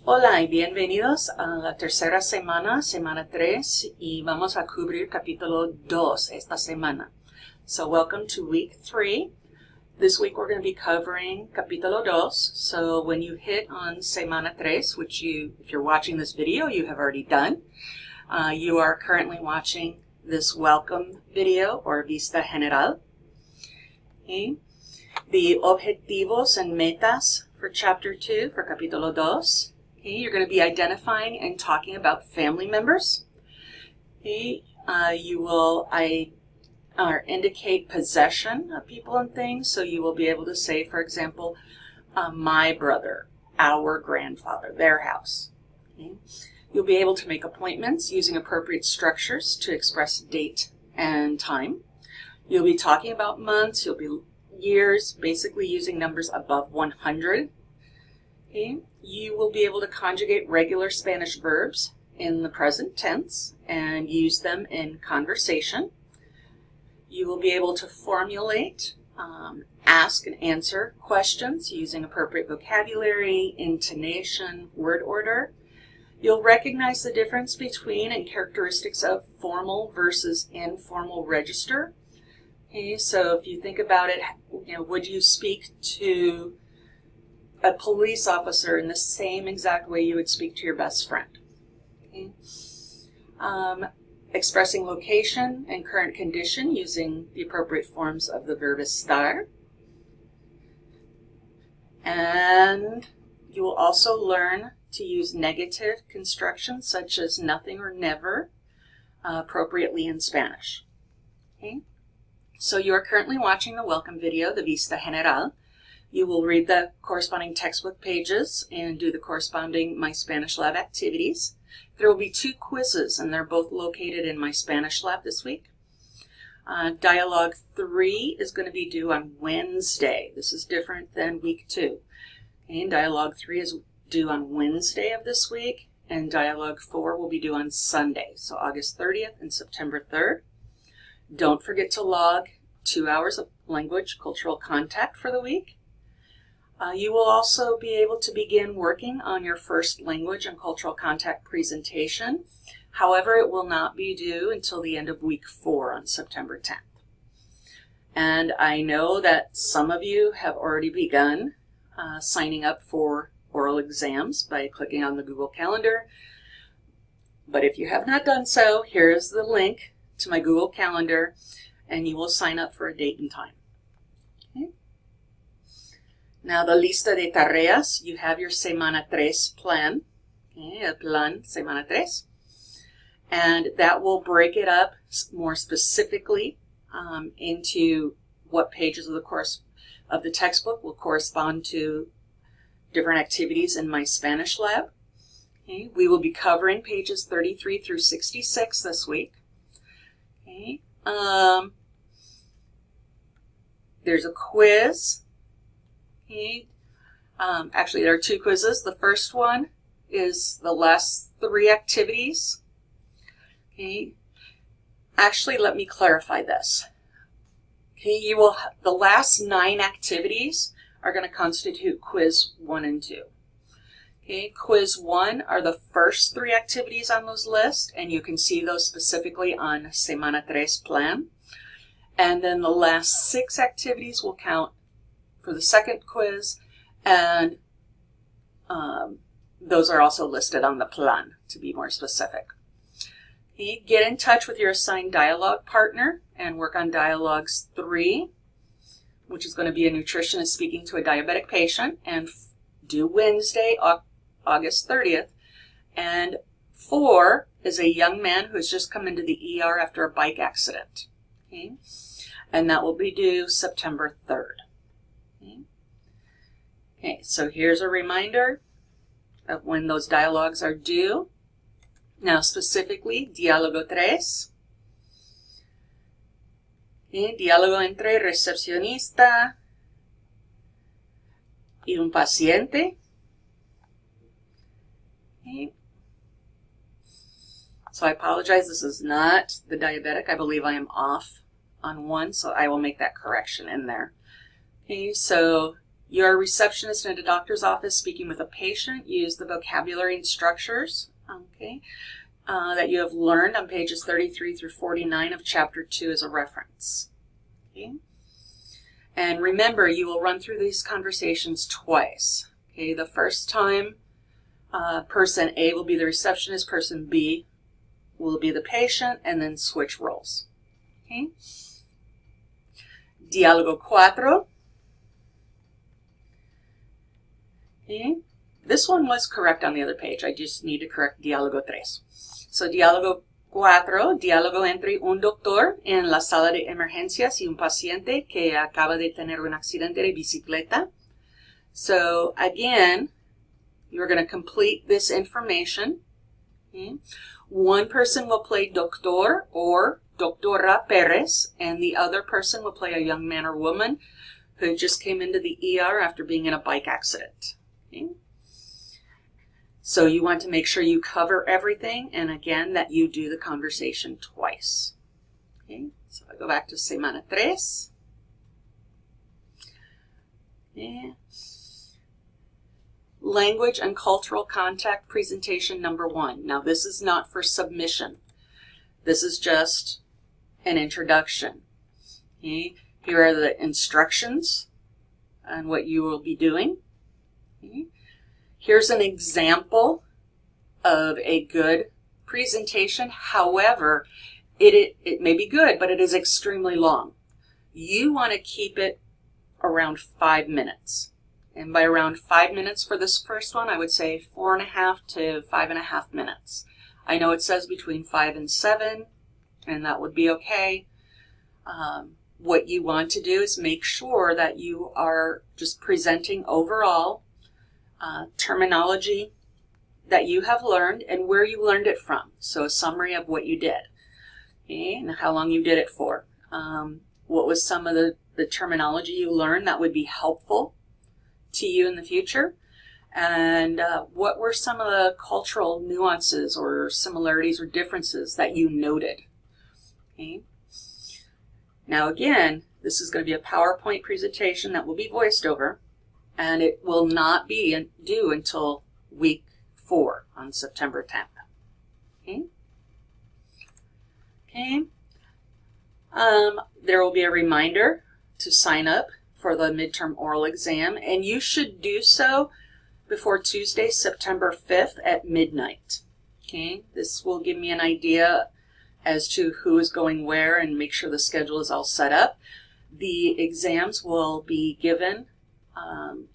Hola y bienvenidos a la tercera semana, semana 3, y vamos a cubrir capítulo 2 esta semana. So welcome to week 3. This week we're going to be covering capítulo 2. So when you hit on semana 3, which if you're watching this video, you have already done, you are currently watching this welcome video or vista general. Okay. The objetivos and metas for chapter 2, for capítulo 2. Okay, you're going to be identifying and talking about family members. Okay, you will indicate possession of people and things, so you will be able to say, for example, my brother, our grandfather, their house. Okay. You'll be able to make appointments using appropriate structures to express date and time. You'll be talking about months, you'll be years, basically using numbers above 100. Okay. You will be able to conjugate regular Spanish verbs in the present tense and use them in conversation. You will be able to formulate, ask and answer questions using appropriate vocabulary, intonation, word order. You'll recognize the difference between and characteristics of formal versus informal register. Okay, so if you think about it, would you speak to a police officer in the same exact way you would speak to your best friend? Okay. Expressing location and current condition using the appropriate forms of the verb estar. And you will also learn to use negative constructions such as nothing or never appropriately in Spanish. Okay. So you are currently watching the welcome video, the vista general. You will read the corresponding textbook pages and do the corresponding My Spanish Lab activities. There will be 2 quizzes, and they're both located in My Spanish Lab this week. Dialogue 3 is going to be due on Wednesday. This is different than week 2. And Dialogue 3 is due on Wednesday of this week, and Dialogue 4 will be due on Sunday, so August 30th and September 3rd. Don't forget to log 2 hours of language cultural contact for the week. You will also be able to begin working on your first language and cultural contact presentation. However, it will not be due until the end of week 4 on September 10th. And I know that some of you have already begun signing up for oral exams by clicking on the Google Calendar. But if you have not done so, here is the link to my Google Calendar, and you will sign up for a date and time. Okay. Now, the lista de tareas, you have your semana 3 plan, okay, el plan semana 3, and that will break it up more specifically into what pages of the textbook will correspond to different activities in My Spanish Lab. Okay. We will be covering pages 33 through 66 this week. Okay. There's a quiz. Okay. Actually, there are 2 quizzes. The first one is the last 3 activities. Okay. Actually, let me clarify this. Okay, the last 9 activities are going to constitute quiz 1 and 2. Okay, quiz 1 are the first 3 activities on those lists, and you can see those specifically on Semana 3 plan. And then the last 6 activities will count for the second quiz, and those are also listed on the plan, to be more specific. Okay, get in touch with your assigned dialogue partner and work on dialogues 3, which is going to be a nutritionist speaking to a diabetic patient, and due Wednesday, August 30th. And 4 is a young man who has just come into the ER after a bike accident. Okay, and that will be due September 3rd. Okay, so here's a reminder of when those dialogues are due. Now, specifically, Diálogo 3. Okay, diálogo entre recepcionista y un paciente. Okay. So I apologize, this is not the diabetic. I believe I am off on one, so I will make that correction in there. Okay, so You're a receptionist in a doctor's office speaking with a patient. Use the vocabulary and structures, okay, that you have learned on pages 33 through 49 of Chapter 2 as a reference. Okay? And remember, you will run through these conversations twice. Okay? The first time, person A will be the receptionist, person B will be the patient, and then switch roles. Okay? Diálogo 4. Okay. This one was correct on the other page. I just need to correct Diálogo 3. So, Diálogo 4, diálogo entre un doctor en la sala de emergencias y un paciente que acaba de tener un accidente de bicicleta. So, again, you're going to complete this information. Okay. One person will play Doctor or Doctora Perez, and the other person will play a young man or woman who just came into the ER after being in a bike accident. Okay. So you want to make sure you cover everything, and again, that you do the conversation twice. Okay. So I go back to semana 3. Yeah. Language and cultural contact presentation number 1. Now this is not for submission. This is just an introduction. Okay. Here are the instructions on what you will be doing. Okay. Here's an example of a good presentation. However, it may be good, but it is extremely long. You want to keep it around 5 minutes. And by around 5 minutes for this first one, I would say 4.5 to 5.5 minutes. I know it says between 5 and 7, and that would be okay. What you want to do is make sure that you are just presenting overall terminology that you have learned and where you learned it from. So a summary of what you did, okay, and how long you did it for. What was some of the terminology you learned that would be helpful to you in the future, and what were some of the cultural nuances or similarities or differences that you noted. Okay. Now again, this is going to be a PowerPoint presentation that will be voiced over, and it will not be due until week 4 on September 10th. Okay. Okay. There will be a reminder to sign up for the midterm oral exam, and you should do so before Tuesday, September 5th at midnight. Okay, this will give me an idea as to who is going where and make sure the schedule is all set up. The exams will be given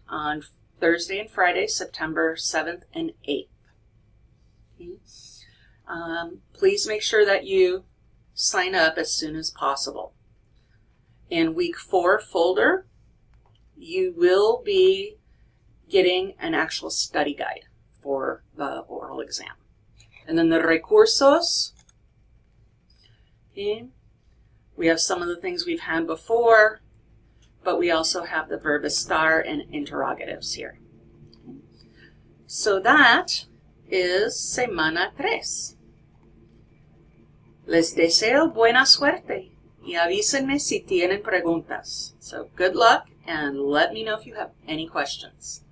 on Thursday and Friday, September 7th and 8th. Okay. Please make sure that you sign up as soon as possible. In week 4 folder, you will be getting an actual study guide for the oral exam. And then the recursos, okay, we have some of the things we've had before, but we also have the verb estar and interrogatives here. So that is semana 3. Les deseo buena suerte y avísenme si tienen preguntas. So good luck, and let me know if you have any questions.